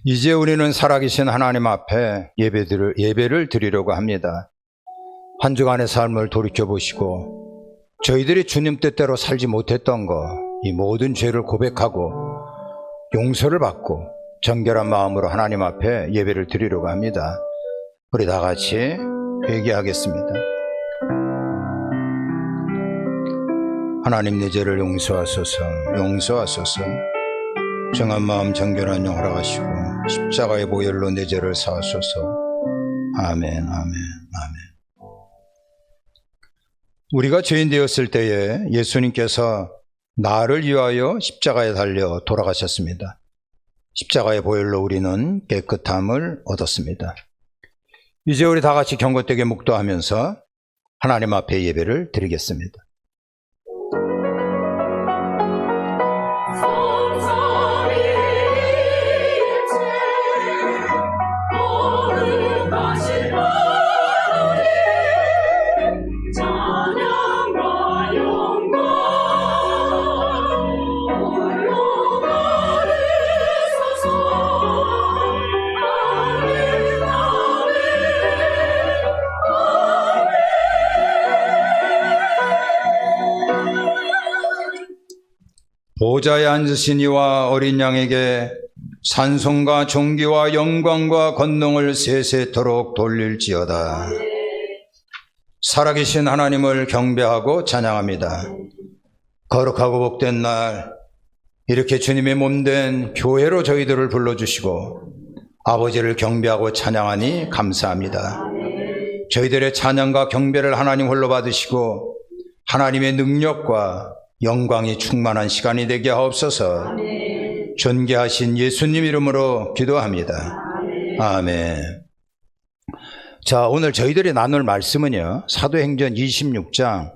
이제 우리는 살아계신 하나님 앞에 예배를 드리려고 합니다. 한 주간의 삶을 돌이켜보시고 저희들이 주님 뜻대로 살지 못했던 이 모든 죄를 고백하고 용서를 받고 정결한 마음으로 하나님 앞에 예배를 드리려고 합니다. 우리 다 같이 회개하겠습니다. 하나님, 내 죄를 용서하소서. 정한 마음 정결한 영 허락하시고 십자가의 보혈로 내 죄를 사하소서. 아멘. 우리가 죄인 되었을 때에 예수님께서 나를 위하여 십자가에 달려 돌아가셨습니다. 십자가의 보혈로 우리는 깨끗함을 얻었습니다. 이제 우리 다 같이 경건되게 묵도하면서 하나님 앞에 예배를 드리겠습니다. 보좌에 앉으신 이와 어린 양에게 찬송과 존귀와 영광과 권능을 세세토록 돌릴지어다. 살아계신 하나님을 경배하고 찬양합니다. 거룩하고 복된 날, 이렇게 주님의 몸된 교회로 저희들을 불러주시고 아버지를 경배하고 찬양하니 감사합니다. 저희들의 찬양과 경배를 하나님 홀로 받으시고 하나님의 능력과 영광이 충만한 시간이 되게 하옵소서. 존귀하신 예수님 이름으로 기도합니다. 아멘. 자, 오늘 저희들이 나눌 말씀은요, 사도행전 26장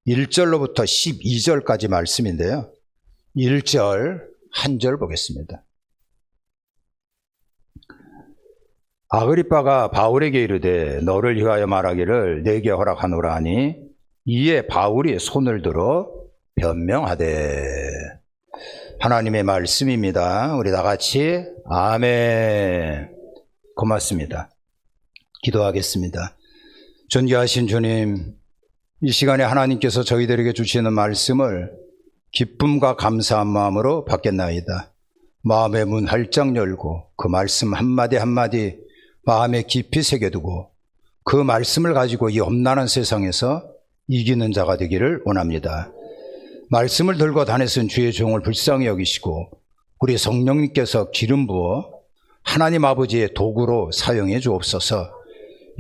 1절로부터 12절까지 말씀인데요, 1절 한 절 보겠습니다. 아그리빠가 바울에게 이르되 너를 위하여 말하기를 내게 허락하노라 하니 이에 바울이 손을 들어 변명하되. 하나님의 말씀입니다. 우리 다 같이 아멘. 고맙습니다. 기도하겠습니다. 존귀하신 주님, 이 시간에 하나님께서 저희들에게 주시는 말씀을 기쁨과 감사한 마음으로 받겠나이다. 마음의 문 활짝 열고 그 말씀 한마디 한마디 마음에 깊이 새겨두고 그 말씀을 가지고 이 험난한 세상에서 이기는 자가 되기를 원합니다. 말씀을 들고 다니신 주의 종을 불쌍히 여기시고 우리 성령님께서 기름 부어 하나님 아버지의 도구로 사용해 주옵소서.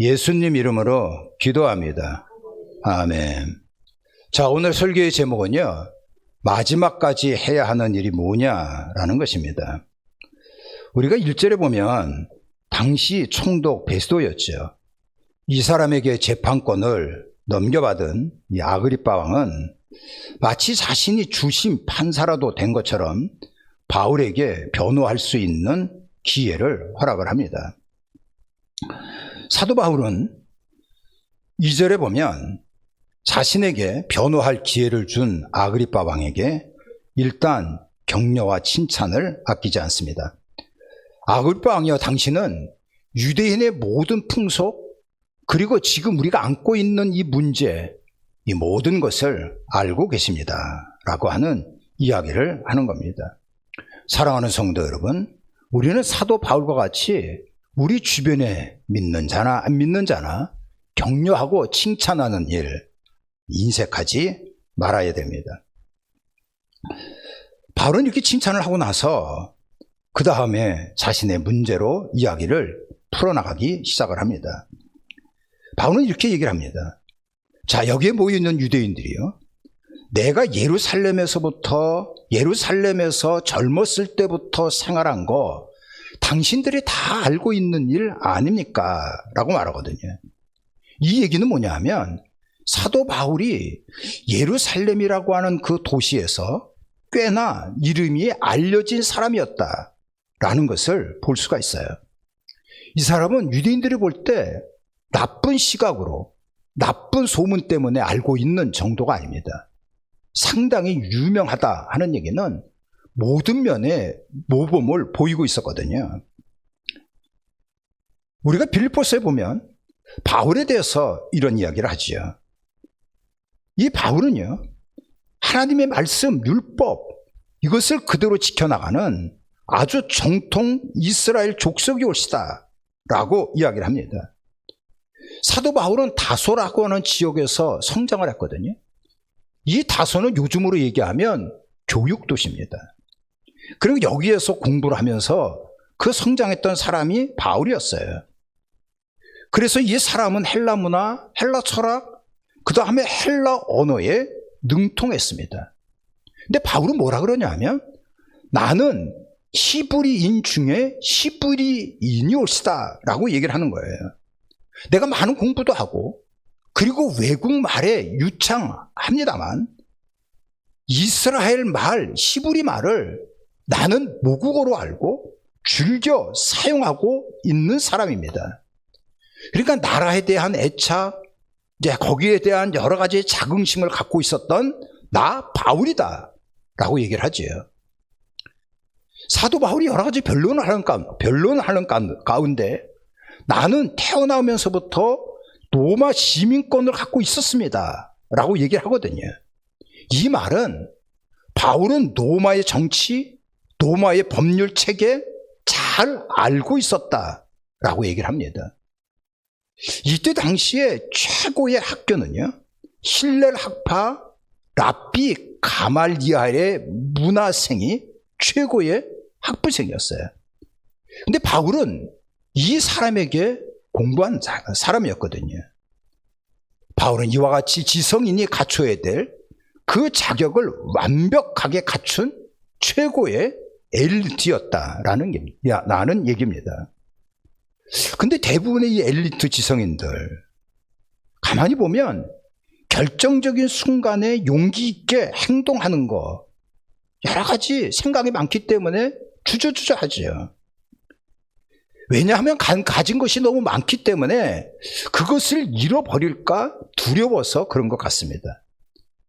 예수님 이름으로 기도합니다. 아멘. 자, 오늘 설교의 제목은요, 마지막까지 해야 하는 일이 뭐냐라는 것입니다. 우리가 1절에 보면 당시 총독 베스도였죠. 이 사람에게 재판권을 넘겨받은 이 아그리빠 왕은 마치 자신이 주심 판사라도 된 것처럼 바울에게 변호할 수 있는 기회를 허락을 합니다. 사도 바울은 2절에 보면 자신에게 변호할 기회를 준 아그리빠 왕에게 일단 격려와 칭찬을 아끼지 않습니다. 아그리빠 왕이여, 당신은 유대인의 모든 풍속, 그리고 지금 우리가 안고 있는 이 문제, 이 모든 것을 알고 계십니다 라고 하는 이야기를 하는 겁니다. 사랑하는 성도 여러분, 우리는 사도 바울과 같이 우리 주변에 믿는 자나 안 믿는 자나 격려하고 칭찬하는 일 인색하지 말아야 됩니다. 바울은 이렇게 칭찬을 하고 나서 그 다음에 자신의 문제로 이야기를 풀어나가기 시작을 합니다. 바울은 이렇게 얘기를 합니다. 자, 여기에 모여있는 유대인들이요, 내가 예루살렘에서 젊었을 때부터 생활한 거 당신들이 다 알고 있는 일 아닙니까? 라고 말하거든요. 이 얘기는 뭐냐 하면 사도 바울이 예루살렘이라고 하는 그 도시에서 꽤나 이름이 알려진 사람이었다라는 것을 볼 수가 있어요. 이 사람은 유대인들이 볼 때 나쁜 시각으로, 나쁜 소문 때문에 알고 있는 정도가 아닙니다. 상당히 유명하다 하는 얘기는 모든 면에 모범을 보이고 있었거든요. 우리가 빌립보서에 보면 바울에 대해서 이런 이야기를 하지요. 이 바울은요, 하나님의 말씀, 율법, 이것을 그대로 지켜나가는 아주 정통 이스라엘 족속이 올시다 라고 이야기를 합니다. 사도 바울은 다소라고 하는 지역에서 성장을 했거든요. 이 다소는 요즘으로 얘기하면 교육도시입니다. 그리고 여기에서 공부를 하면서 그 성장했던 사람이 바울이었어요. 그래서 이 사람은 헬라 문화, 헬라 철학, 그 다음에 헬라 언어에 능통했습니다. 근데 바울은 뭐라 그러냐면, 나는 히브리인 중에 히브리인이 올시다 라고 얘기를 하는 거예요. 내가 많은 공부도 하고, 그리고 외국 말에 유창합니다만 이스라엘 말, 히브리 말을 나는 모국어로 알고 즐겨 사용하고 있는 사람입니다. 그러니까 나라에 대한 애착, 이제 거기에 대한 여러 가지 자긍심을 갖고 있었던 나 바울이다 라고 얘기를 하지요. 사도 바울이 여러 가지 변론을 하는 가운데 나는 태어나면서부터 로마 시민권을 갖고 있었습니다 라고 얘기를 하거든요. 이 말은 바울은 로마의 정치, 로마의 법률 체계 잘 알고 있었다 라고 얘기를 합니다. 이때 당시에 최고의 학교는요, 힐렐 학파 랍비 가말리알의 문화생이 최고의 학부생이었어요. 근데 바울은 이 사람에게 공부한 사람이었거든요. 바울은 이와 같이 지성인이 갖춰야 될 그 자격을 완벽하게 갖춘 최고의 엘리트였다라는 얘기입니다. 근데 대부분의 이 엘리트 지성인들, 가만히 보면 결정적인 순간에 용기 있게 행동하는 거, 여러 가지 생각이 많기 때문에 주저주저하죠. 왜냐하면 가진 것이 너무 많기 때문에 그것을 잃어버릴까 두려워서 그런 것 같습니다.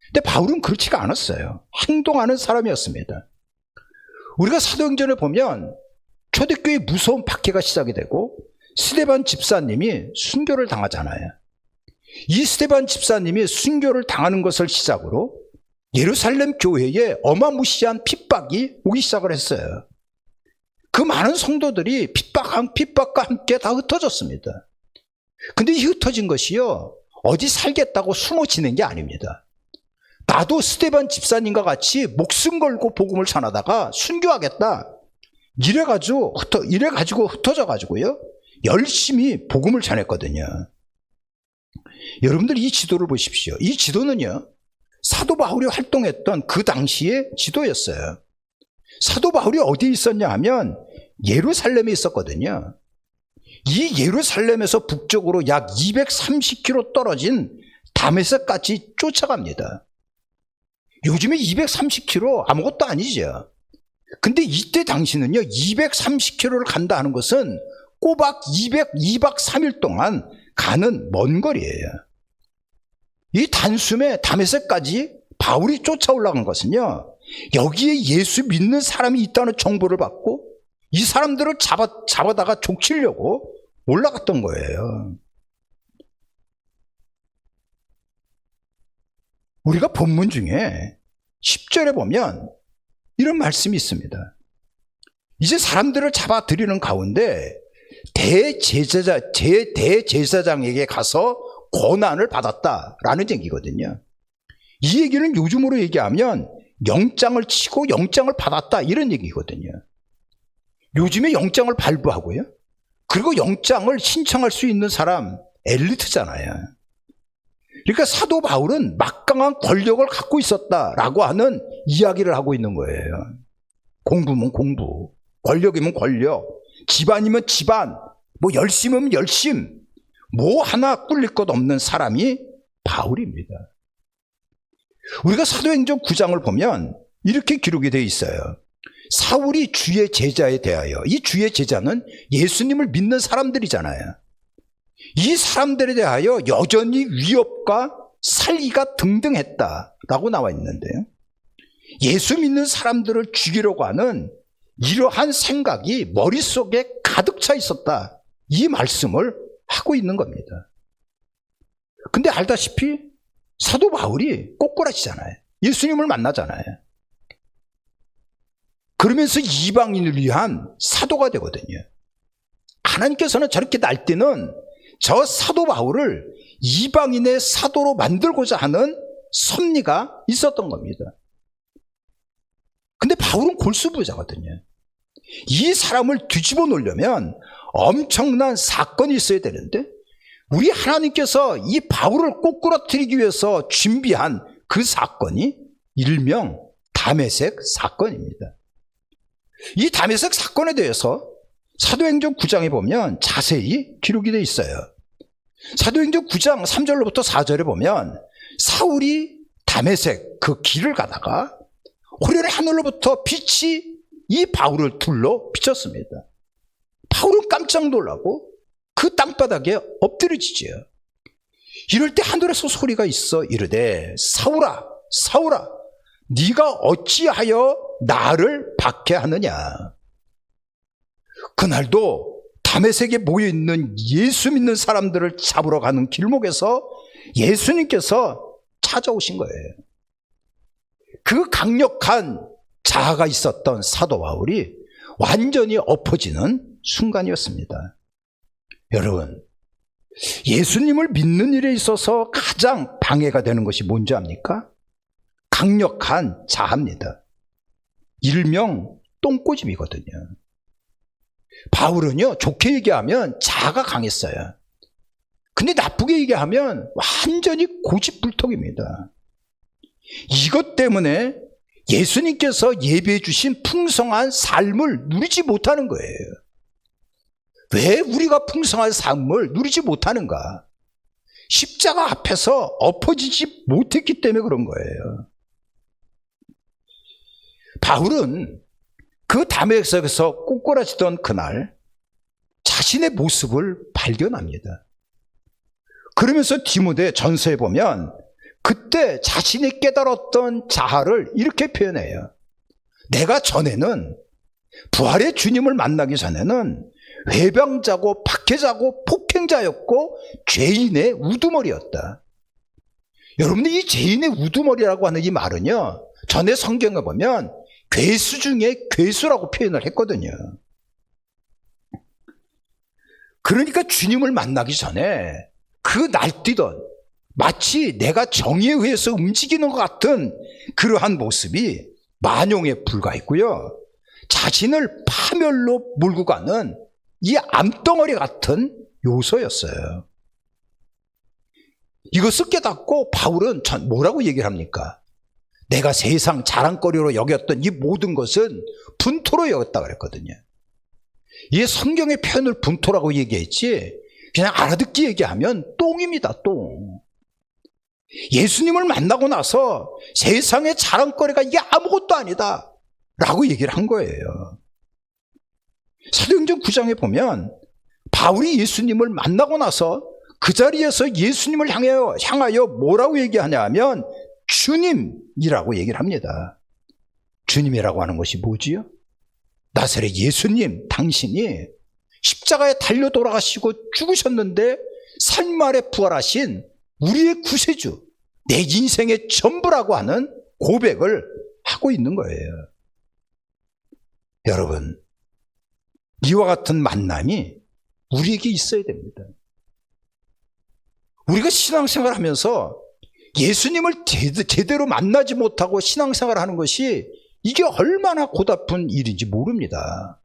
근데 바울은 그렇지가 않았어요. 행동하는 사람이었습니다. 우리가 사도행전을 보면 초대교회 무서운 박해가 시작이 되고 스데반 집사님이 순교를 당하잖아요. 이 스데반 집사님이 순교를 당하는 것을 시작으로 예루살렘 교회에 어마무시한 핍박이 오기 시작을 했어요. 그 많은 성도들이 핍박과 함께 다 흩어졌습니다. 근데 이 흩어진 것이요, 어디 살겠다고 숨어 지낸 게 아닙니다. 나도 스데반 집사님과 같이 목숨 걸고 복음을 전하다가 순교하겠다, 이래가지고 흩어져가지고요, 열심히 복음을 전했거든요. 여러분들 이 지도를 보십시오. 이 지도는요, 사도 바울이 활동했던 그 당시의 지도였어요. 사도 바울이 어디에 있었냐 하면 예루살렘에 있었거든요. 이 예루살렘에서 북쪽으로 약 230km 떨어진 다메섹까지 쫓아갑니다. 요즘에 230km 아무것도 아니죠. 근데 이때 당시는요, 230km를 간다 하는 것은 꼬박 2박 3일 동안 가는 먼 거리예요. 이 단숨에 다메섹까지 바울이 쫓아 올라간 것은요, 여기에 예수 믿는 사람이 있다는 정보를 받고 이 사람들을 잡아다가 족치려고 올라갔던 거예요. 우리가 본문 중에 10절에 보면 이런 말씀이 있습니다. 이제 사람들을 잡아들이는 가운데 대제사장에게 가서 고난을 받았다라는 얘기거든요. 이 얘기는 요즘으로 얘기하면 영장을 치고 영장을 받았다, 이런 얘기거든요. 요즘에 영장을 발부하고요, 그리고 영장을 신청할 수 있는 사람 엘리트잖아요. 그러니까 사도 바울은 막강한 권력을 갖고 있었다라고 하는 이야기를 하고 있는 거예요. 공부면 공부, 권력이면 권력, 집안이면 집안, 뭐 열심이면 열심, 뭐 하나 꿀릴 것 없는 사람이 바울입니다. 우리가 사도행전 9장을 보면 이렇게 기록이 되어 있어요. 사울이 주의 제자에 대하여, 이 주의 제자는 예수님을 믿는 사람들이잖아요. 이 사람들에 대하여 여전히 위협과 살기가 등등했다라고 나와 있는데요, 예수 믿는 사람들을 죽이려고 하는 이러한 생각이 머릿속에 가득 차 있었다, 이 말씀을 하고 있는 겁니다. 근데 알다시피 사도 바울이 꼬꾸라지잖아요. 예수님을 만나잖아요. 그러면서 이방인을 위한 사도가 되거든요. 하나님께서는 저렇게 날뛰는 저 사도 바울을 이방인의 사도로 만들고자 하는 섭리가 있었던 겁니다. 근데 바울은 골수부자거든요. 이 사람을 뒤집어 놓으려면 엄청난 사건이 있어야 되는데 우리 하나님께서 이 바울을 꼬꾸라뜨리기 위해서 준비한 그 사건이 일명 다메섹 사건입니다. 이 다메섹 사건에 대해서 사도행전 9장에 보면 자세히 기록이 되어 있어요. 사도행전 9장 3절로부터 4절에 보면 사울이 다메섹 그 길을 가다가 호련히 하늘로부터 빛이 이 바울을 둘러 비쳤습니다. 바울은 깜짝 놀라고 그 땅바닥에 엎드려지지요. 이럴 때 하늘에서 소리가 있어 이르되 사울아 사울아 네가 어찌하여 나를 박해하느냐. 그날도 다메섹에 모여있는 예수 믿는 사람들을 잡으러 가는 길목에서 예수님께서 찾아오신 거예요. 그 강력한 자아가 있었던 사도 바울이 완전히 엎어지는 순간이었습니다. 여러분, 예수님을 믿는 일에 있어서 가장 방해가 되는 것이 뭔지 압니까? 강력한 자아입니다. 일명 똥꼬집이거든요. 바울은요, 좋게 얘기하면 자아가 강했어요. 근데 나쁘게 얘기하면 완전히 고집불통입니다. 이것 때문에 예수님께서 예비해 주신 풍성한 삶을 누리지 못하는 거예요. 왜 우리가 풍성한 삶을 누리지 못하는가? 십자가 앞에서 엎어지지 못했기 때문에 그런 거예요. 바울은 그 다메섹에서 꼬꾸라지던 그날 자신의 모습을 발견합니다. 그러면서 디모데 전서에 보면 그때 자신이 깨달았던 자아를 이렇게 표현해요. 내가 전에는 부활의 주님을 만나기 전에는 회방자고 박해자고 폭행자였고 죄인의 우두머리였다. 여러분들 이 죄인의 우두머리라고 하는 이 말은요, 전에 성경에 보면 괴수 중에 괴수라고 표현을 했거든요. 그러니까 주님을 만나기 전에 그 날뛰던 마치 내가 정의에 의해서 움직이는 것 같은 그러한 모습이 만용에 불과했고요. 자신을 파멸로 몰고 가는 이 암덩어리 같은 요소였어요. 이것을 깨닫고 바울은 뭐라고 얘기를 합니까? 내가 세상 자랑거리로 여겼던 이 모든 것은 분토로 여겼다 그랬거든요. 이 성경의 표현을 분토라고 얘기했지 그냥 알아듣기 얘기하면 똥입니다. 똥. 예수님을 만나고 나서 세상의 자랑거리가 이게 아무것도 아니다 라고 얘기를 한 거예요. 사도행전 9장에 보면 바울이 예수님을 만나고 나서 그 자리에서 예수님을 향하여 뭐라고 얘기하냐 하면 주님이라고 얘기를 합니다. 주님이라고 하는 것이 뭐지요? 나사렛 예수님, 당신이 십자가에 달려 돌아가시고 죽으셨는데 삶말에 부활하신 우리의 구세주, 내 인생의 전부라고 하는 고백을 하고 있는 거예요. 여러분, 이와 같은 만남이 우리에게 있어야 됩니다. 우리가 신앙생활 하면서 예수님을 제대로 만나지 못하고 신앙생활 하는 것이 이게 얼마나 고달픈 일인지 모릅니다.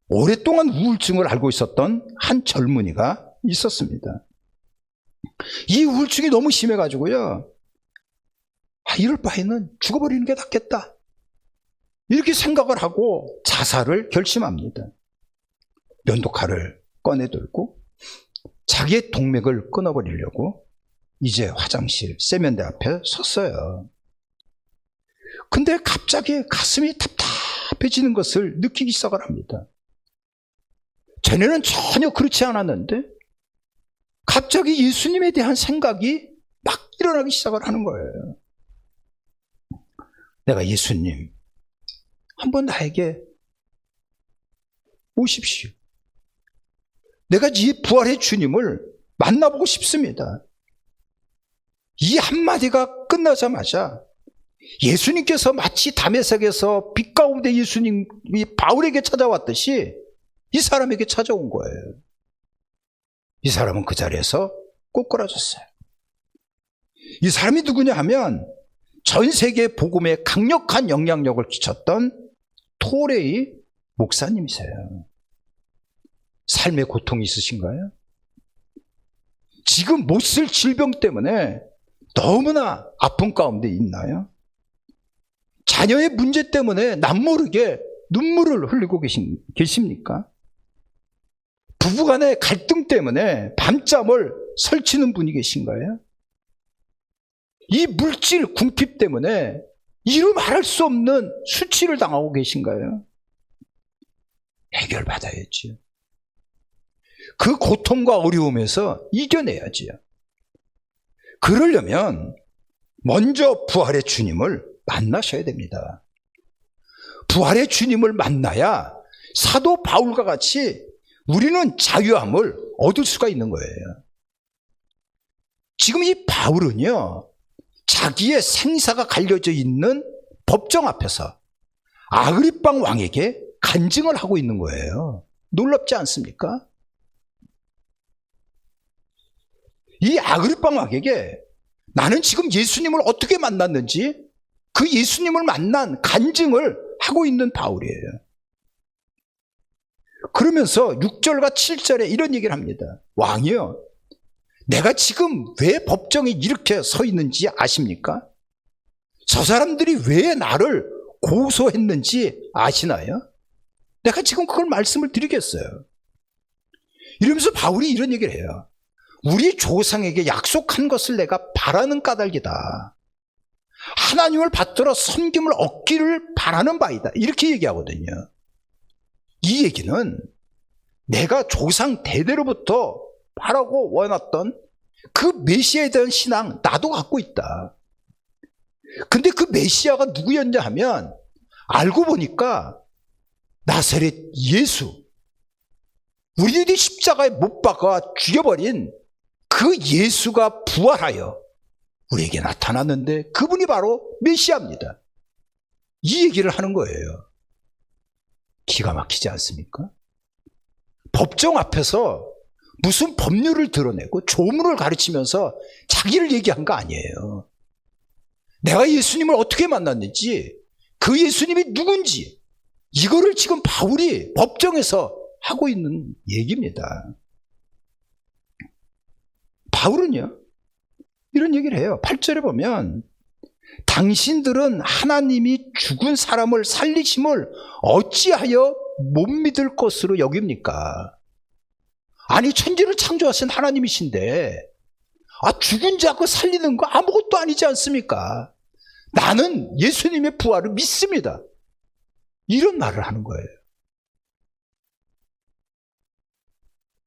오랫동안 우울증을 앓고 있었던 한 젊은이가 있었습니다. 이 우울증이 너무 심해가지고요. 이럴 바에는 죽어버리는 게 낫겠다. 이렇게 생각을 하고 자살을 결심합니다. 면도칼을 꺼내들고 자기의 동맥을 끊어버리려고 이제 화장실 세면대 앞에 섰어요. 근데 갑자기 가슴이 답답해지는 것을 느끼기 시작을 합니다. 전에는 전혀 그렇지 않았는데 갑자기 예수님에 대한 생각이 막 일어나기 시작을 하는 거예요. 내가 예수님, 한번 나에게 오십시오. 내가 이 부활의 주님을 만나보고 싶습니다. 이 한마디가 끝나자마자 예수님께서 마치 다메섹에서 빛 가운데 예수님이 바울에게 찾아왔듯이 이 사람에게 찾아온 거예요. 이 사람은 그 자리에서 꼬꾸라졌어요. 이 사람이 누구냐 하면 전 세계 복음에 강력한 영향력을 끼쳤던 토레이 목사님이세요. 삶의 고통이 있으신가요? 지금 못 쓸 질병 때문에 너무나 아픈 가운데 있나요? 자녀의 문제 때문에 남모르게 눈물을 흘리고 계십니까? 부부간의 갈등 때문에 밤잠을 설치는 분이 계신가요? 이 물질 궁핍 때문에 이루 말할 수 없는 수치를 당하고 계신가요? 해결받아야지요. 그 고통과 어려움에서 이겨내야지요. 그러려면 먼저 부활의 주님을 만나셔야 됩니다. 부활의 주님을 만나야 사도 바울과 같이 우리는 자유함을 얻을 수가 있는 거예요. 지금 이 바울은요, 자기의 생사가 갈려져 있는 법정 앞에서 아그리빵 왕에게 간증을 하고 있는 거예요. 놀랍지 않습니까? 이 아그리빵 왕에게 나는 지금 예수님을 어떻게 만났는지 그 예수님을 만난 간증을 하고 있는 바울이에요. 그러면서 6절과 7절에 이런 얘기를 합니다. 왕이요, 내가 지금 왜 법정에 이렇게 서 있는지 아십니까? 저 사람들이 왜 나를 고소했는지 아시나요? 내가 지금 그걸 말씀을 드리겠어요. 이러면서 바울이 이런 얘기를 해요. 우리 조상에게 약속한 것을 내가 바라는 까닭이다. 하나님을 받들어 섬김을 얻기를 바라는 바이다. 이렇게 얘기하거든요. 이 얘기는 내가 조상 대대로부터 바라고 원했던 그 메시아에 대한 신앙 나도 갖고 있다. 근데 그 메시아가 누구였냐 하면 알고 보니까 나사렛 예수, 우리들이 십자가에 못 박아 죽여버린 그 예수가 부활하여 우리에게 나타났는데 그분이 바로 메시아입니다. 이 얘기를 하는 거예요. 기가 막히지 않습니까? 법정 앞에서 무슨 법률을 드러내고 조문을 가르치면서 자기를 얘기한 거 아니에요. 내가 예수님을 어떻게 만났는지, 그 예수님이 누군지, 이거를 지금 바울이 법정에서 하고 있는 얘기입니다. 바울은요, 이런 얘기를 해요. 8절에 보면 당신들은 하나님이 죽은 사람을 살리심을 어찌하여 못 믿을 것으로 여깁니까? 아니, 천지를 창조하신 하나님이신데 죽은 자 그 살리는 거 아무것도 아니지 않습니까? 나는 예수님의 부활을 믿습니다. 이런 말을 하는 거예요.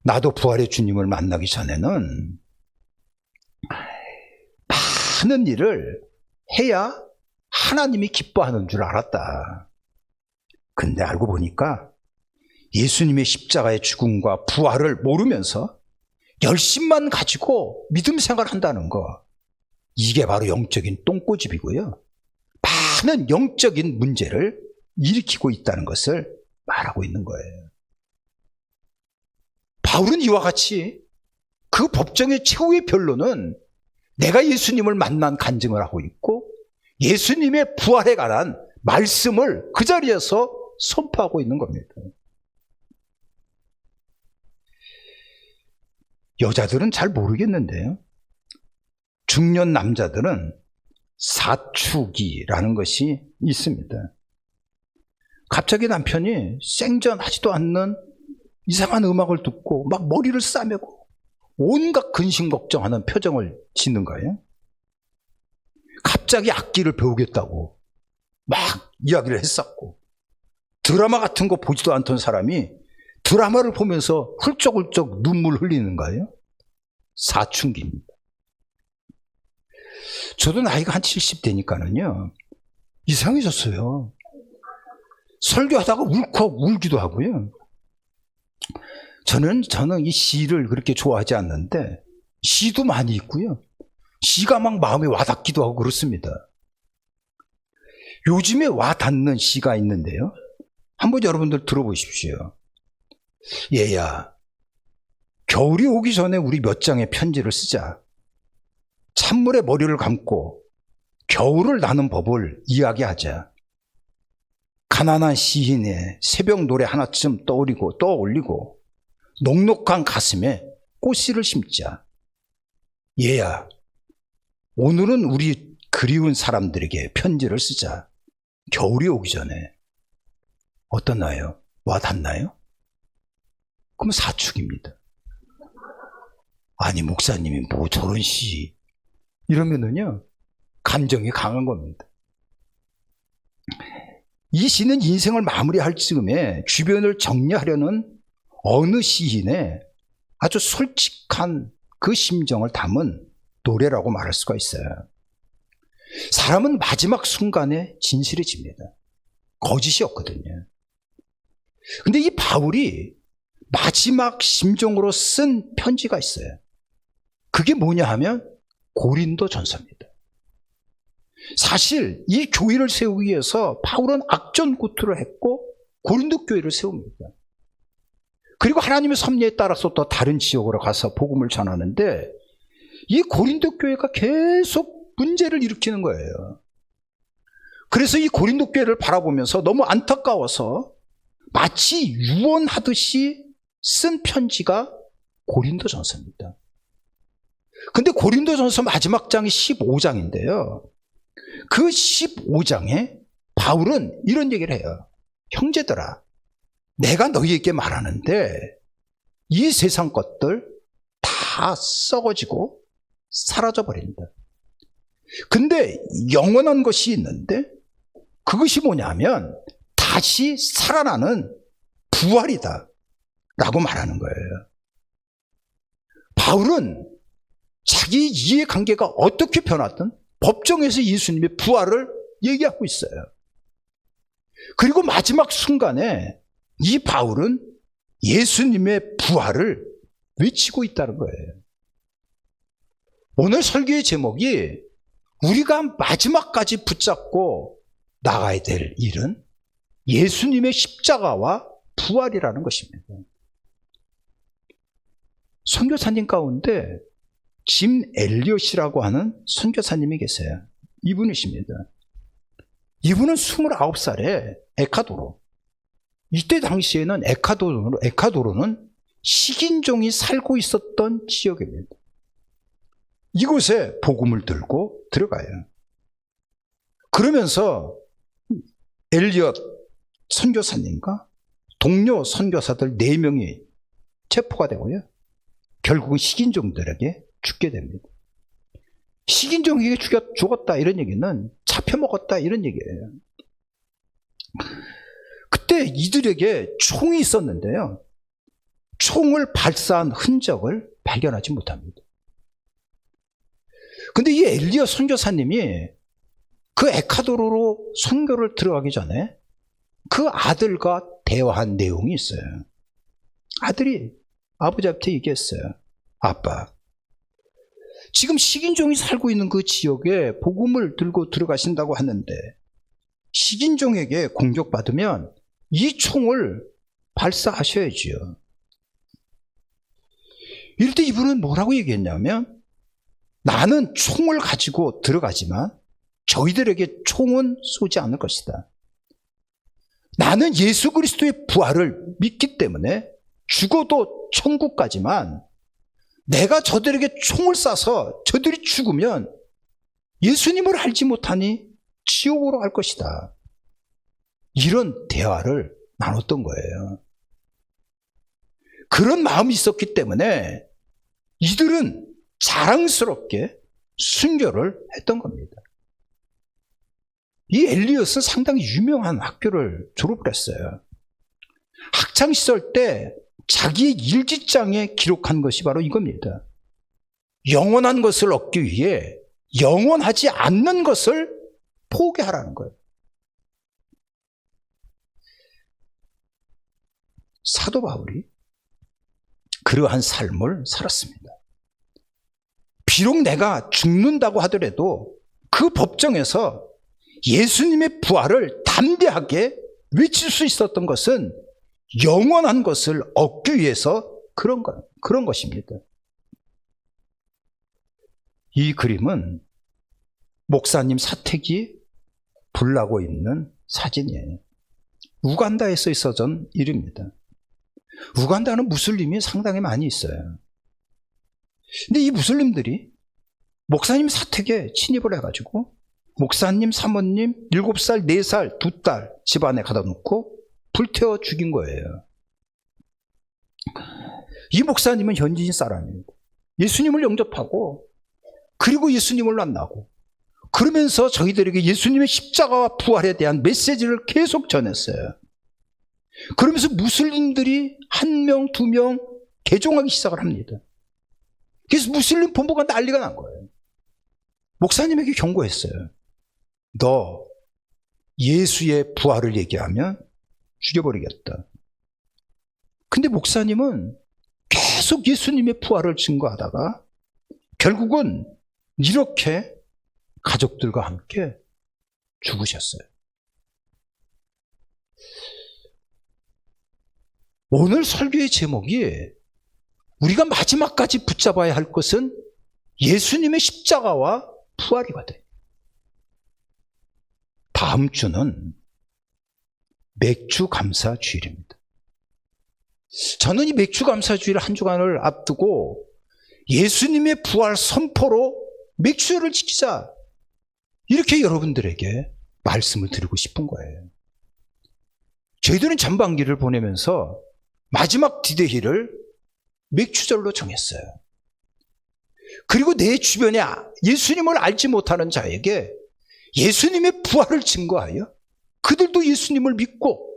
나도 부활의 주님을 만나기 전에는 많은 일을 해야 하나님이 기뻐하는 줄 알았다. 근데 알고 보니까 예수님의 십자가의 죽음과 부활을 모르면서 열심만 가지고 믿음 생활한다는 거, 이게 바로 영적인 똥꼬집이고요. 많은 영적인 문제를 일으키고 있다는 것을 말하고 있는 거예요. 바울은 이와 같이 그 법정의 최후의 변론은 내가 예수님을 만난 간증을 하고 있고 예수님의 부활에 관한 말씀을 그 자리에서 선포하고 있는 겁니다. 여자들은 잘 모르겠는데요, 중년 남자들은 사축이라는 것이 있습니다. 갑자기 남편이 생전하지도 않는 이상한 음악을 듣고 막 머리를 싸매고 온갖 근심 걱정하는 표정을 짓는 거예요. 갑자기 악기를 배우겠다고 막 이야기를 했었고, 드라마 같은 거 보지도 않던 사람이 드라마를 보면서 훌쩍훌쩍 눈물 흘리는 거예요. 사춘기입니다. 저도 나이가 한 70 되니까는요, 이상해졌어요. 설교하다가 울컥 울기도 하고요. 저는 이 시를 그렇게 좋아하지 않는데 시도 많이 있고요. 시가 막 마음에 와닿기도 하고 그렇습니다. 요즘에 와닿는 시가 있는데요. 한번 여러분들 들어보십시오. 얘야, 겨울이 오기 전에 우리 몇 장의 편지를 쓰자. 찬물에 머리를 감고 겨울을 나는 법을 이야기하자. 가난한 시인의 새벽 노래 하나쯤 떠올리고 녹록한 가슴에 꽃씨를 심자. 얘야, 오늘은 우리 그리운 사람들에게 편지를 쓰자. 겨울이 오기 전에. 어떠나요? 와닿나요? 그럼 사축입니다. 아니, 목사님이 뭐 저런 시 이러면은요, 감정이 강한 겁니다. 이 시는 인생을 마무리할 즈음에 주변을 정리하려는 어느 시인의 아주 솔직한 그 심정을 담은 노래라고 말할 수가 있어요. 사람은 마지막 순간에 진실해집니다. 거짓이 없거든요. 근데 이 바울이 마지막 심정으로 쓴 편지가 있어요. 그게 뭐냐 하면 고린도 전서입니다. 사실 이 교회를 세우기 위해서 바울은 악전고투를 했고 고린도 교회를 세웁니다. 그리고 하나님의 섭리에 따라서 또 다른 지역으로 가서 복음을 전하는데 이 고린도 교회가 계속 문제를 일으키는 거예요. 그래서 이 고린도 교회를 바라보면서 너무 안타까워서 마치 유언하듯이 쓴 편지가 고린도 전서입니다. 근데 고린도 전서 마지막 장이 15장인데요. 그 15장에 바울은 이런 얘기를 해요. 형제들아, 내가 너희에게 말하는데 이 세상 것들 다 썩어지고 사라져버린다. 근데 영원한 것이 있는데 그것이 뭐냐면 다시 살아나는 부활이다 라고 말하는 거예요. 바울은 자기 이해관계가 어떻게 변하든 법정에서 예수님의 부활을 얘기하고 있어요. 그리고 마지막 순간에 이 바울은 예수님의 부활을 외치고 있다는 거예요. 오늘 설교의 제목이 우리가 마지막까지 붙잡고 나가야 될 일은 예수님의 십자가와 부활이라는 것입니다. 선교사님 가운데 짐 엘리엇이라고 하는 선교사님이 계세요. 이분이십니다. 이분은 29살에 에콰도르. 이때 당시에는 에콰도르는 식인종이 살고 있었던 지역입니다. 이곳에 복음을 들고 들어가요. 그러면서 엘리엇 선교사님과 동료 선교사들 4명이 체포가 되고요. 결국은 식인종들에게 죽게 됩니다. 식인종에게 죽었다 이런 얘기는 잡혀먹었다 이런 얘기예요. 그때 이들에게 총이 있었는데요. 총을 발사한 흔적을 발견하지 못합니다. 근데 이 엘리엇 선교사님이 그 에콰도르로 선교를 들어가기 전에 그 아들과 대화한 내용이 있어요. 아들이 아버지한테 얘기했어요. 아빠, 지금 식인종이 살고 있는 그 지역에 복음을 들고 들어가신다고 하는데 식인종에게 공격받으면 이 총을 발사하셔야지요. 이럴 때 이분은 뭐라고 얘기했냐면 나는 총을 가지고 들어가지만 저희들에게 총은 쏘지 않을 것이다. 나는 예수 그리스도의 부활을 믿기 때문에 죽어도 천국 가지만 내가 저들에게 총을 쏴서 저들이 죽으면 예수님을 알지 못하니 지옥으로 갈 것이다. 이런 대화를 나눴던 거예요. 그런 마음이 있었기 때문에 이들은 자랑스럽게 순교를 했던 겁니다. 이 엘리엇은 상당히 유명한 학교를 졸업을 했어요. 학창시절 때 자기의 일기장에 기록한 것이 바로 이겁니다. 영원한 것을 얻기 위해 영원하지 않는 것을 포기하라는 거예요. 사도 바울이 그러한 삶을 살았습니다. 비록 내가 죽는다고 하더라도 그 법정에서 예수님의 부활을 담대하게 외칠 수 있었던 것은 영원한 것을 얻기 위해서 그런 것입니다. 이 그림은 목사님 사택이 불나고 있는 사진이에요. 우간다에서 있었던 일입니다. 우간다는 무슬림이 상당히 많이 있어요. 근데 이 무슬림들이 목사님 사택에 침입을 해가지고 목사님, 사모님, 7살, 4살, 2딸 집안에 가다 놓고 불태워 죽인 거예요. 이 목사님은 현지인 사람입니다. 예수님을 영접하고 그리고 예수님을 만나고 그러면서 저희들에게 예수님의 십자가와 부활에 대한 메시지를 계속 전했어요. 그러면서 무슬림들이 1명, 2명 개종하기 시작을 합니다. 그래서 무슬림 본부가 난리가 난 거예요. 목사님에게 경고했어요. 너 예수의 부활을 얘기하면 죽여버리겠다. 근데 목사님은 계속 예수님의 부활을 증거하다가 결국은 이렇게 가족들과 함께 죽으셨어요. 오늘 설교의 제목이 우리가 마지막까지 붙잡아야 할 것은 예수님의 십자가와 부활이거든요. 다음 주는 맥주 감사 주일입니다. 저는 이 맥주 감사 주일 한 주간을 앞두고 예수님의 부활 선포로 맥주를 지키자, 이렇게 여러분들에게 말씀을 드리고 싶은 거예요. 저희들은 전반기를 보내면서 마지막 디데이를 맥주절로 정했어요. 그리고 내 주변에 예수님을 알지 못하는 자에게 예수님의 부활을 증거하여 그들도 예수님을 믿고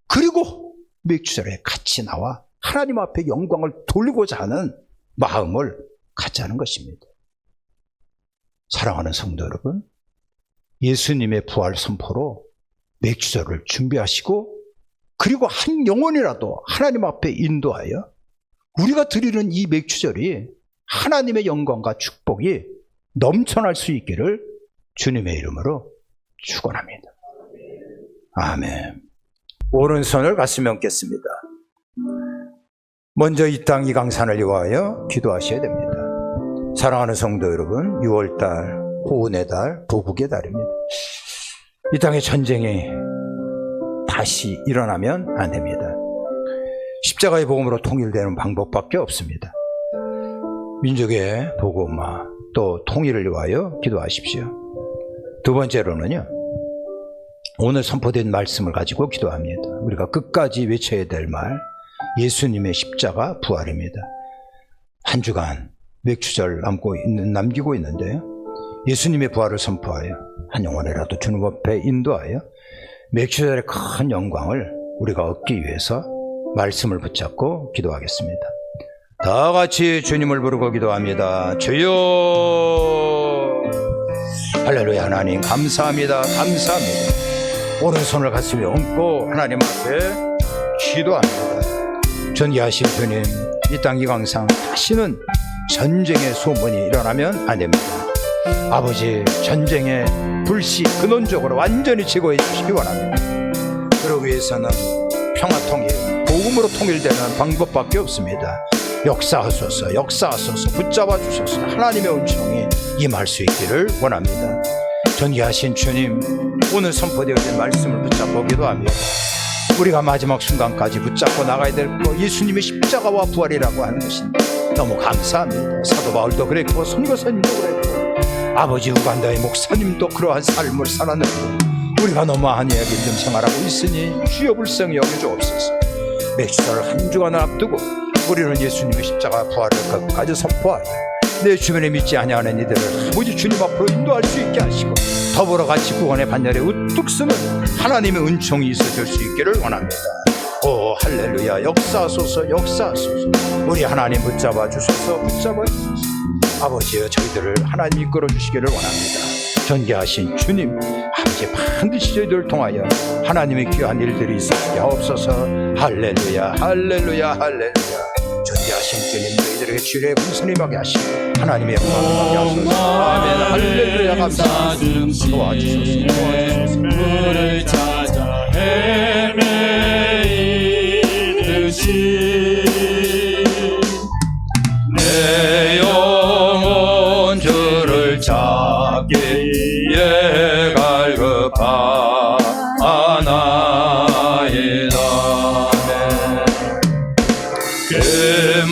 그리고 맥주절에 같이 나와 하나님 앞에 영광을 돌리고자 하는 마음을 갖자는 것입니다. 사랑하는 성도 여러분, 예수님의 부활 선포로 맥주절을 준비하시고 그리고 한 영혼이라도 하나님 앞에 인도하여 우리가 드리는 이 맥주절이 하나님의 영광과 축복이 넘쳐날 수 있기를 주님의 이름으로 축원합니다. 아멘. 오른손을 가슴에 얹겠습니다. 먼저 이 땅 이 강산을 위하여 기도하셔야 됩니다. 사랑하는 성도 여러분, 6월달 호운의 달, 보복의 달입니다. 이 땅의 전쟁이 다시 일어나면 안 됩니다. 십자가의 복음으로 통일되는 방법밖에 없습니다. 민족의 복음화 또 통일을 위하여 기도하십시오. 두 번째로는요, 오늘 선포된 말씀을 가지고 기도합니다. 우리가 끝까지 외쳐야 될 말, 예수님의 십자가 부활입니다. 한 주간 맥주절 남기고 있는데요, 예수님의 부활을 선포하여 한 영혼이라도 주님 앞에 인도하여 맥주절의 큰 영광을 우리가 얻기 위해서 말씀을 붙잡고 기도하겠습니다. 다 같이 주님을 부르고 기도합니다. 주여, 할렐루야. 하나님 감사합니다. 감사합니다. 오른손을 가슴에 얹고 하나님 앞에 기도합니다. 전기하신 주님, 이 땅 이 강상 다시는 전쟁의 소문이 일어나면 안 됩니다. 아버지, 전쟁의 불씨 근원적으로 완전히 제거해 주시기 원합니다. 그러기 위해서는 평화통일, 복음으로 통일되는 방법밖에 없습니다. 역사하소서, 역사하소서, 붙잡아 주소서. 하나님의 은총이 임할 수 있기를 원합니다. 전기하신 주님, 오늘 선포되어진 말씀을 붙잡고 기도합니다. 우리가 마지막 순간까지 붙잡고 나가야 될 것, 예수님의 십자가와 부활이라고 하는 것입니다. 너무 감사합니다. 사도 바울도 그랬고 선교사님도 그랬고 아버지 우간다의 목사님도 그러한 삶을 살아내고 우리가 너무 안이하게 좀 생활하고 있으니 주여 불쌍히 여겨주옵소서. 맥주절을 한 주간을 앞두고 우리는 예수님의 십자가 부활을 끝까지 선포하여 내 주변에 믿지 아니하는 이들을 아버지 주님 앞으로 인도할 수 있게 하시고 더불어 같이 구원의 반열에 우뚝 서는 하나님의 은총이 있어질 수 있기를 원합니다. 오 할렐루야. 역사하소서, 역사하소서. 우리 하나님 붙잡아 주소서, 붙잡아 주소서. 아버지여, 저희들을 하나님 이끌어 주시기를 원합니다. 전개하신 주님, 아버지 반드시 저희들을 통하여 하나님의 귀한 일들이 있었게 하옵소서. 할렐루야, 할렐루야, 할렐루야. 존귀하신 주님, 너희들에게 주의 분선임하게 하시고 하나님의 영광을 하소서. 아멘. 할렐루야. 감사합니다. 도와주소서. 물을 찾아 헤매이듯이 내 영혼 주를 찾기에 갈급하나이다.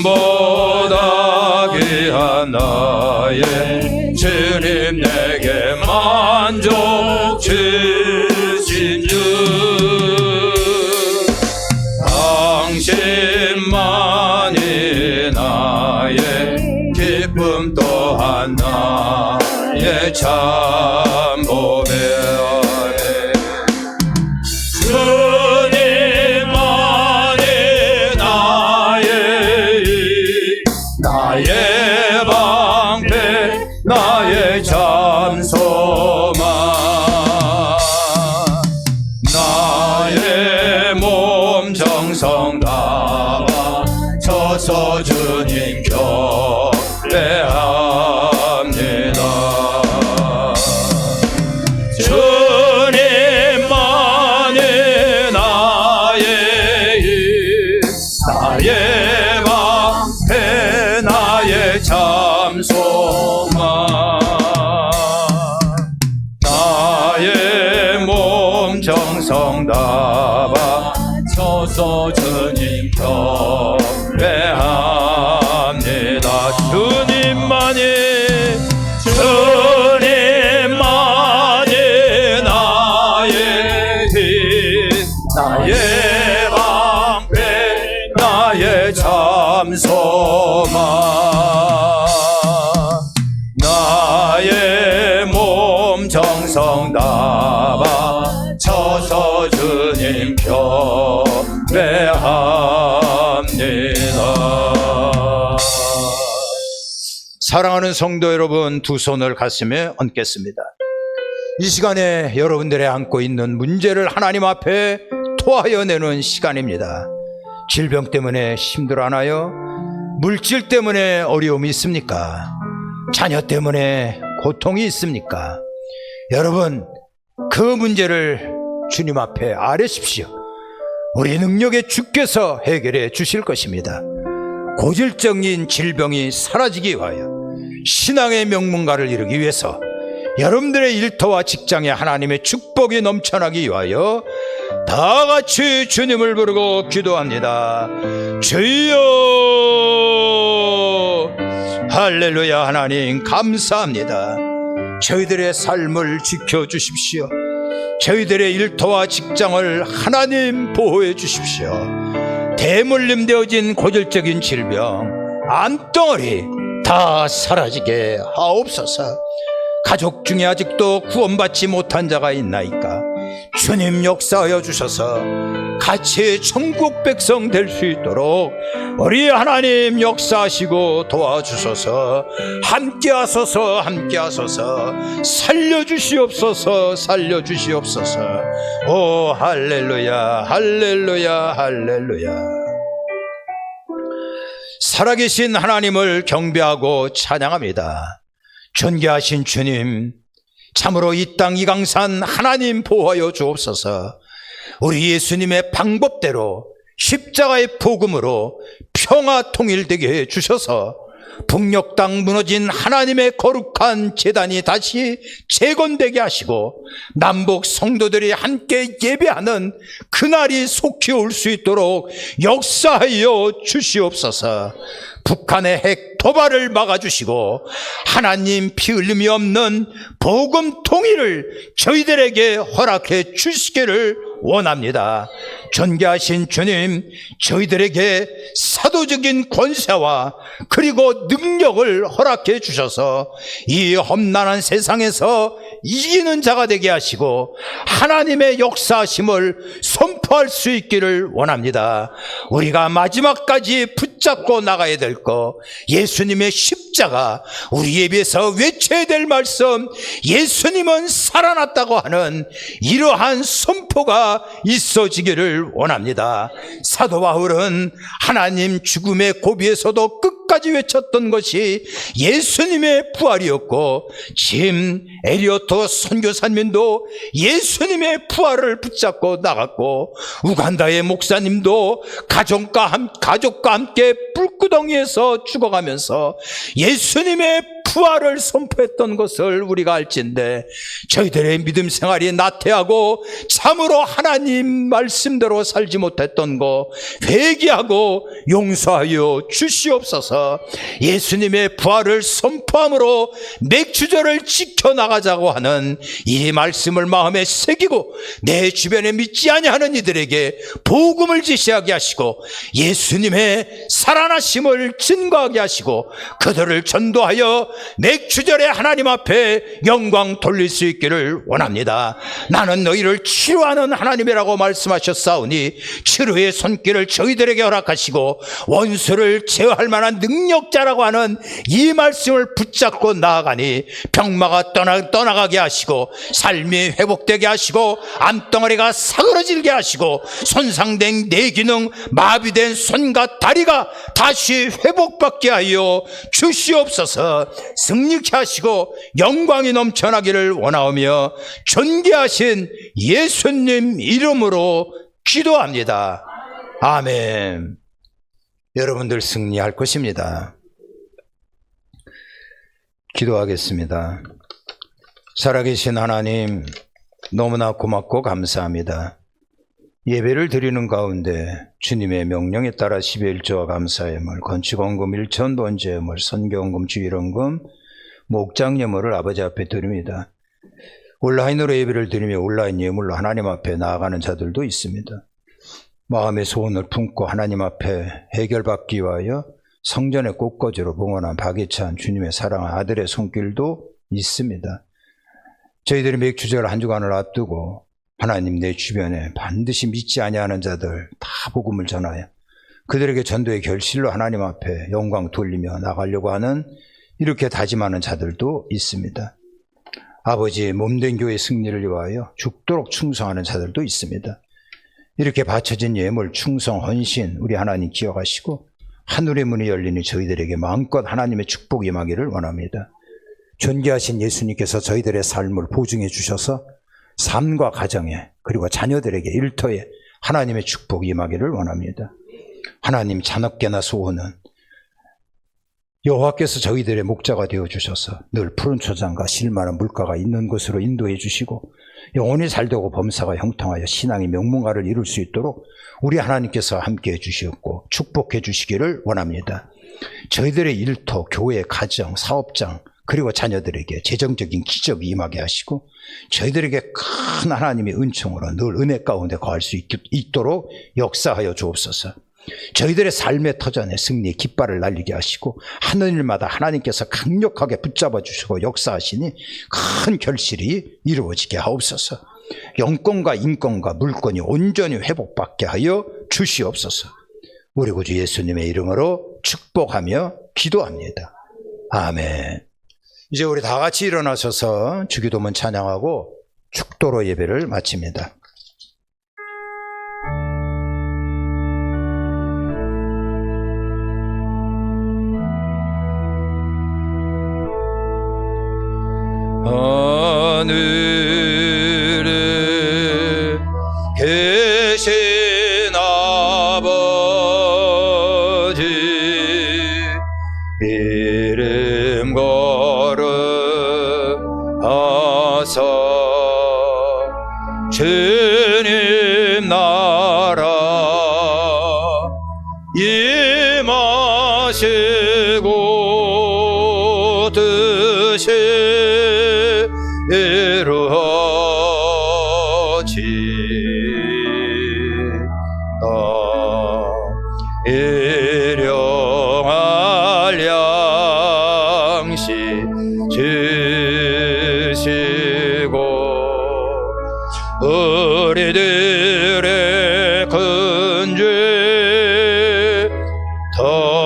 금보다 귀한 나의 주님, 내게 만족 주신 주, 당신만이 나의 기쁨 또한 나의 참 보배하네. 주님만이 나의 방패, 나의 참 소망, 나의 몸 정성 다바 서서 주님 경배합니다. 주님만이 나의 방패, 나의 참 소망, 나의 몸 정성 다바 서서 주님 경배합니다. 주님만이 나의 방패, 나의 참 소망, 나의 몸 정성 다바 서서 주님 경배합니다. 사랑하는 성도 여러분, 두 손을 가슴에 얹겠습니다. 이 시간에 여러분들이 안고 있는 문제를 하나님 앞에 토하여내는 시간입니다. 질병 때문에 힘들어하나요? 물질 때문에 어려움이 있습니까? 자녀 때문에 고통이 있습니까? 여러분, 그 문제를 주님 앞에 아뢰십시오. 우리 능력의 주께서 해결해 주실 것입니다. 고질적인 질병이 사라지기 위하여 신앙의 명문가를 이루기 위해서 여러분들의 일터와 직장에 하나님의 축복이 넘쳐나기 위하여 다 같이 주님을 부르고 기도합니다. 주여, 할렐루야. 하나님 감사합니다. 저희들의 삶을 지켜주십시오. 저희들의 일터와 직장을 하나님 보호해 주십시오. 대물림 되어진 고질적인 질병, 암덩어리 다 사라지게 하옵소서. 가족 중에 아직도 구원받지 못한 자가 있나이까? 주님 역사하여 주셔서 같이 천국 백성 될 수 있도록 우리 하나님 역사하시고 도와주소서. 함께하소서, 함께하소서. 살려주시옵소서, 살려주시옵소서. 오 할렐루야, 할렐루야, 할렐루야. 살아계신 하나님을 경배하고 찬양합니다. 존귀하신 주님, 참으로 이 땅 이 강산 하나님 보호하여 주옵소서. 우리 예수님의 방법대로 십자가의 복음으로 평화 통일되게 해 주셔서 북녘 땅 무너진 하나님의 거룩한 제단이 다시 재건되게 하시고 남북 성도들이 함께 예배하는 그날이 속히 올 수 있도록 역사하여 주시옵소서. 북한의 핵 도발을 막아주시고 하나님 피 흘림이 없는 복음 통일을 저희들에게 허락해 주시기를 원합니다. 존귀하신 주님, 저희들에게 사도적인 권세와 그리고 능력을 허락해 주셔서 이 험난한 세상에서 이기는 자가 되게 하시고 하나님의 역사하심을 선포할 수 있기를 원합니다. 우리가 마지막까지 붙잡고 나가야 될 것, 예수님의 십자가, 우리 예배에서 외쳐야 될 말씀, 예수님은 살아났다고 하는 이러한 선포가 있어지기를 원합니다. 사도 바울은 하나님 죽음의 고비에서도 끝까지 외쳤던 것이 예수님의 부활이었고, 짐 에리어토 선교사님도 예수님의 부활을 붙잡고 나갔고, 우간다의 목사님도 가족과 함께 불구덩이에서 죽어가면서 예수님의 부활을 선포했던 것을 우리가 알진데, 저희들의 믿음 생활이 나태하고 참으로 하나님 말씀대로 살지 못했던 거 회개하고 용서하여 주시옵소서. 예수님의 부활을 선포함으로 맥주절을 지켜나가자고 하는 이 말씀을 마음에 새기고 내 주변에 믿지 아니하는 이들에게 복음을 지시하게 하시고 예수님의 살아나심을 증거하게 하시고 그들을 전도하여 맥주절에 하나님 앞에 영광 돌릴 수 있기를 원합니다. 나는 너희를 치료하는 하나님이라고 말씀하셨사오니 치료의 손길을 저희들에게 허락하시고 원수를 제어할 만한 능력자라고 하는 이 말씀을 붙잡고 나아가니 병마가 떠나가게 하시고 삶이 회복되게 하시고 암덩어리가 사그러지게 하시고 손상된 뇌기능, 마비된 손과 다리가 다시 회복받게 하여 주시옵소서. 승리케 하시고 영광이 넘쳐나기를 원하오며 존귀하신 예수님 이름으로 기도합니다. 아멘. 여러분들 승리할 것입니다. 기도하겠습니다. 살아계신 하나님, 너무나 고맙고 감사합니다. 예배를 드리는 가운데 주님의 명령에 따라 11조와 감사예물, 건축원금 1천 번제예물, 선교원금, 주일원금, 목장예물을 아버지 앞에 드립니다. 온라인으로 예배를 드리며 온라인 예물로 하나님 앞에 나아가는 자들도 있습니다. 마음의 소원을 품고 하나님 앞에 해결받기 위하여 성전의 꽃꽂이로 봉헌한 박예찬 주님의 사랑한 아들의 손길도 있습니다. 저희들이 맥주절 한 주간을 앞두고 하나님 내 주변에 반드시 믿지 아니하는 자들 다 복음을 전하여 그들에게 전도의 결실로 하나님 앞에 영광 돌리며 나가려고 하는 이렇게 다짐하는 자들도 있습니다. 아버지 몸된 교회 승리를 위하여 죽도록 충성하는 자들도 있습니다. 이렇게 바쳐진 예물, 충성, 헌신 우리 하나님 기억하시고 하늘의 문이 열리니 저희들에게 마음껏 하나님의 축복이 임하기를 원합니다. 존귀하신 예수님께서 저희들의 삶을 보증해 주셔서 삶과 가정에 그리고 자녀들에게 일터에 하나님의 축복이 임하기를 원합니다. 하나님 자나깨나 소원은 여호와께서 저희들의 목자가 되어주셔서 늘 푸른 초장과 실만한 물가가 있는 곳으로 인도해 주시고 영혼이 살되고 범사가 형통하여 신앙의 명문가를 이룰 수 있도록 우리 하나님께서 함께해 주시었고 축복해 주시기를 원합니다. 저희들의 일터, 교회, 가정, 사업장 그리고 자녀들에게 재정적인 기적이 임하게 하시고 저희들에게 큰 하나님의 은총으로 늘 은혜 가운데 거할 수 있도록 역사하여 주옵소서. 저희들의 삶의 터전에 승리의 깃발을 날리게 하시고 하는 일마다 하나님께서 강력하게 붙잡아 주시고 역사하시니 큰 결실이 이루어지게 하옵소서. 영권과 인권과 물권이 온전히 회복받게 하여 주시옵소서. 우리 구주 예수님의 이름으로 축복하며 기도합니다. 아멘. 이제 우리 다 같이 일어나셔서 주기도문 찬양하고 축도로 예배를 마칩니다. 하늘에 계신 아버지 이름 거룩하사 주님 나라 임하시고 뜻이 일용할 양식 주시고 우리들의 큰 죄 더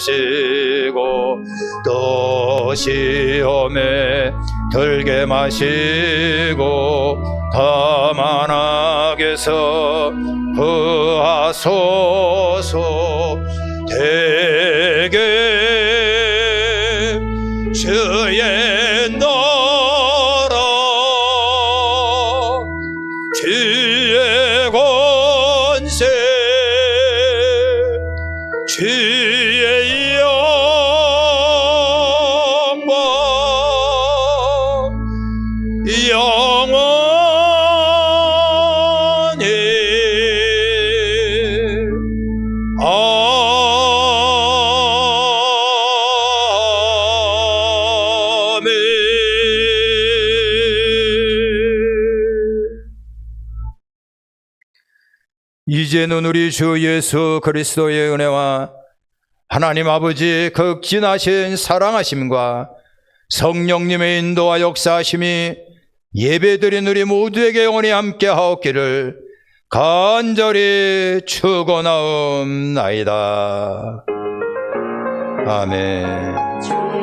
주옵시고 또 시험에 들게 마시고 다만 악에서 구하소서. 대개 주의 나라 주의 권세 주의 영광 영원히 아멘. 이제는 우리 주 예수 그리스도의 은혜와 하나님 아버지 극진하신 사랑하심과 성령님의 인도와 역사하심이 예배드린 우리 모두에게 영원히 함께하옵기를 간절히 축원하옵나이다. 아멘.